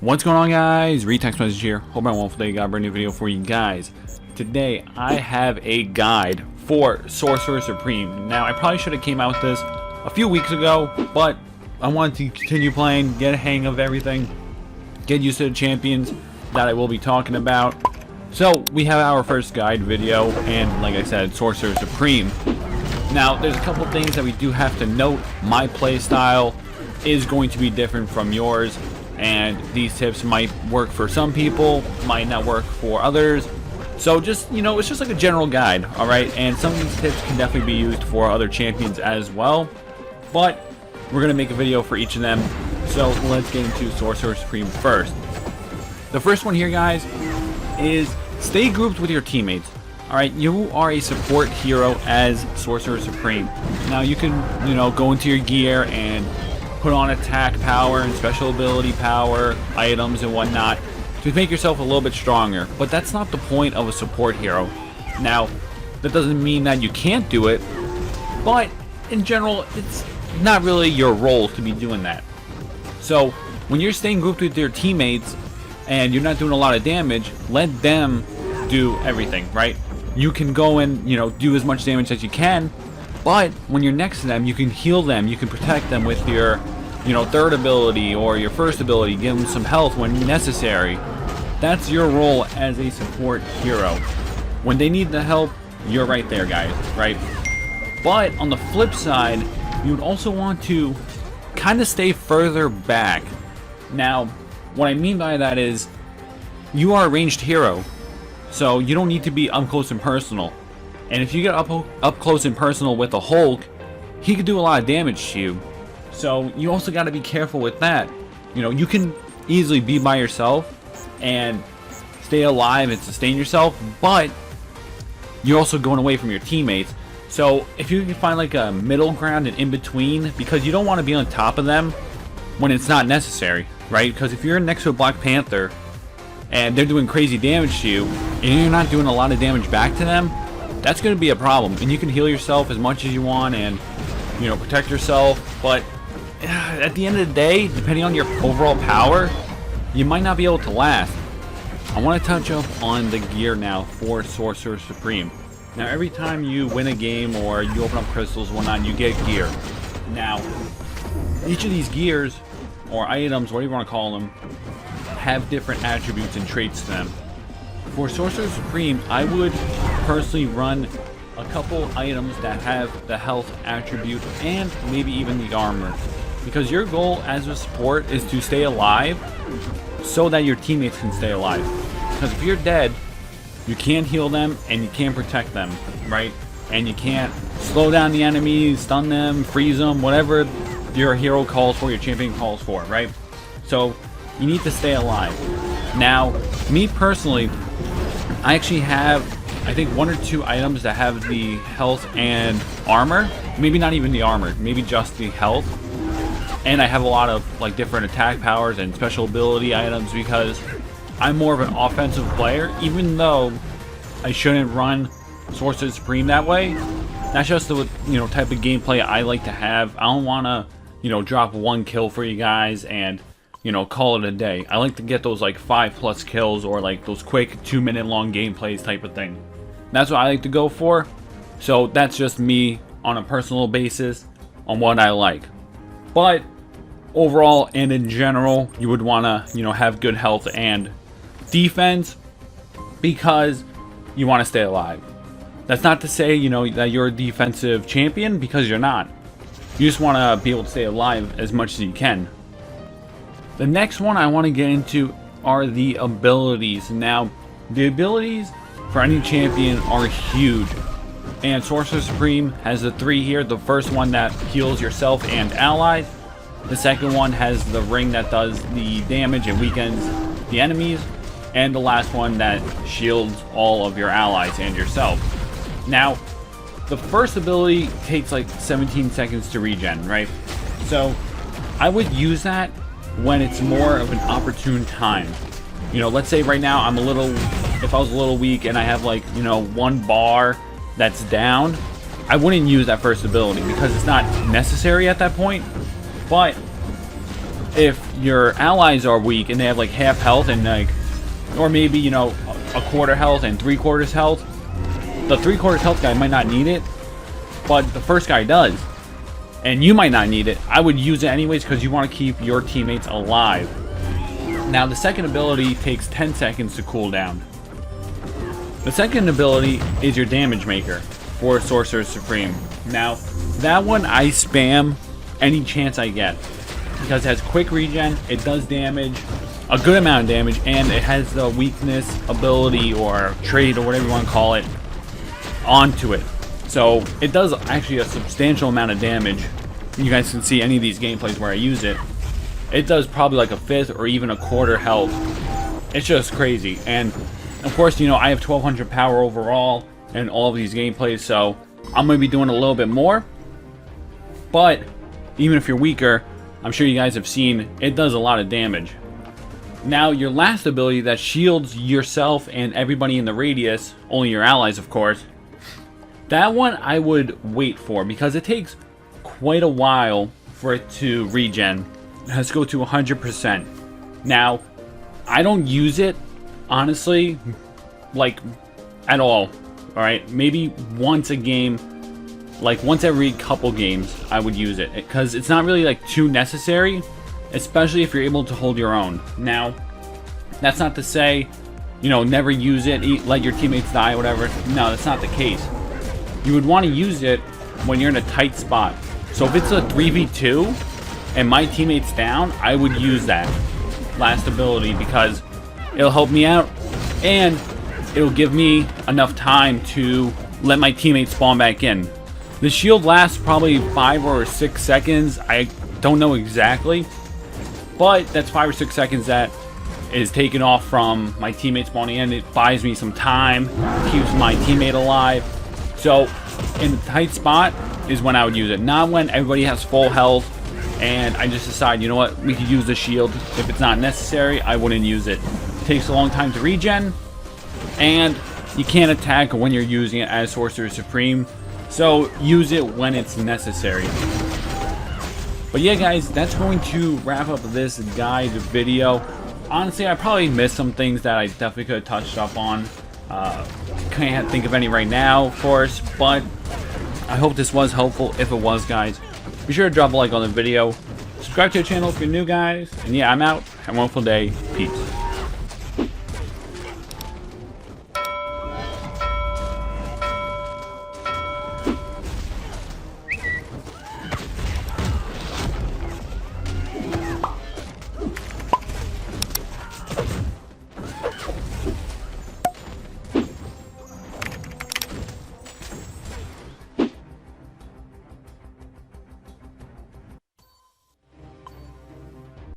What's going on, guys? Retext message here. Hope I'm well today. Got a brand new video for you guys. Today I have a guide for Sorcerer Supreme. Now I probably should have came out with this a few weeks ago, but I wanted to continue playing, get a hang of everything, get used to the champions that I will be talking about. So we have our first guide video, and like I said, Sorcerer Supreme. Now there's a couple things that we do have to note. My play style is going to be different from yours, and these tips might work for some people, might not work for others. So just, it's just like a general guide, alright? And some of these tips can definitely be used for other champions as well, but we're going to make a video for each of them. So let's get into Sorcerer Supreme first. The first one here, guys, is stay grouped with your teammates. Alright, you are a support hero as Sorcerer Supreme. Now you can, go into your gear and put on attack power and special ability power, items and whatnot to make yourself a little bit stronger. But that's not the point of a support hero. Now, that doesn't mean that you can't do it, but in general, it's not really your role to be doing that. So, when you're staying grouped with your teammates and you're not doing a lot of damage, let them do everything, right? You can go and, do as much damage as you can, but when you're next to them, you can heal them, you can protect them with your, third ability or your first ability, give them some health when necessary. That's your role as a support hero. When they need the help, you're right there, guys, right? But on the flip side, you would also want to kind of stay further back. Now, what I mean by that is, you are a ranged hero, so you don't need to be up close and personal. And if you get up close and personal with a Hulk, he could do a lot of damage to you. So you also got to be careful with that. You can easily be by yourself and stay alive and sustain yourself, but you're also going away from your teammates. So if you can find like a middle ground and in between, because you don't want to be on top of them when it's not necessary, right? Because if you're next to a Black Panther and they're doing crazy damage to you and you're not doing a lot of damage back to them, that's going to be a problem. And you can heal yourself as much as you want and, protect yourself. But at the end of the day, depending on your overall power, you might not be able to last. I want to touch up on the gear now for Sorcerer Supreme. Now, every time you win a game or you open up crystals and whatnot, you get gear. Now, each of these gears, or items, whatever you want to call them, have different attributes and traits to them. For Sorcerer Supreme, I would personally run a couple items that have the health attribute and maybe even the armor. Because your goal as a support is to stay alive so that your teammates can stay alive. Because if you're dead, you can't heal them and you can't protect them, right? And you can't slow down the enemies, stun them, freeze them, whatever your hero calls for, your champion calls for, right? So you need to stay alive. Now, me personally, I actually have, I think, 1 or 2 items that have the health and armor. Maybe not even the armor, maybe just the health. And I have a lot of like different attack powers and special ability items because I'm more of an offensive player, even though I shouldn't run Sorcerer Supreme that way. That's just the type of gameplay I like to have. I don't want to drop 1 kill for you guys and call it a day. I like to get those like 5+ kills or like those quick 2-minute long gameplays type of thing. That's what I like to go for. So that's just me on a personal basis on what I like. But overall and in general, you would want to have good health and defense because you want to stay alive. That's not to say that you're a defensive champion, because you're not. You just want to be able to stay alive as much as you can. The next one I want to get into are the abilities. Now, the abilities for any champion are huge, and Sorcerer Supreme has the 3 here. The first one that heals yourself and allies. The second one has the ring that does the damage and weakens the enemies. And the last one that shields all of your allies and yourself. Now, the first ability takes like 17 seconds to regen, right? So, I would use that when it's more of an opportune time. Let's say right now if I was a little weak and I have like, 1 bar that's down, I wouldn't use that first ability because it's not necessary at that point. But if your allies are weak and they have like half health and like, or maybe, you know, a quarter health and 3/4 health, the 3/4 health guy might not need it, but the first guy does. And you might not need it. I would use it anyways because you want to keep your teammates alive. Now the second ability takes 10 seconds to cool down. The second ability is your damage maker for Sorcerer Supreme. Now that one I spam any chance I get because it has quick regen, it does damage, a good amount of damage, and it has the weakness ability or trait or whatever you want to call it onto it. So it does actually a substantial amount of damage. You guys can see any of these gameplays where I use it. It does probably like a fifth or even a quarter health. It's just crazy. And of course, you know, I have 1200 power overall in all of these gameplays, so I'm going to be doing a little bit more. But even if you're weaker, I'm sure you guys have seen it does a lot of damage. Now your last ability that shields yourself and everybody in the radius, only your allies of course, that one I would wait for because it takes quite a while for it to regen. It has to go to 100%. Now, I don't use it, honestly, like, at all. Alright, maybe once a game, like once every couple games, I would use it. Because it's not really like too necessary, especially if you're able to hold your own. Now, that's not to say, you know, never use it, let your teammates die, whatever. No, that's not the case. You would want to use it when you're in a tight spot. So if it's a 3v2 and my teammate's down, I would use that last ability because it'll help me out and it'll give me enough time to let my teammates spawn back in. The shield lasts probably 5 or 6 seconds. I don't know exactly, but that's 5 or 6 seconds that is taken off from my teammate spawning in. It buys me some time, keeps my teammate alive. So in a tight spot is when I would use it, not when everybody has full health and I just decide, you know what, we could use the shield. If it's not necessary, I wouldn't use it. It takes a long time to regen and you can't attack when you're using it as Sorcerer Supreme, so use it when it's necessary. But yeah guys, that's going to wrap up this guide video. Honestly, I probably missed some things that I definitely could have touched up on. Can't think of any right now, of course, but I hope this was helpful. If it was, guys, be sure to drop a like on the video. Subscribe to the channel if you're new, guys. And yeah, I'm out. Have a wonderful day. Peace.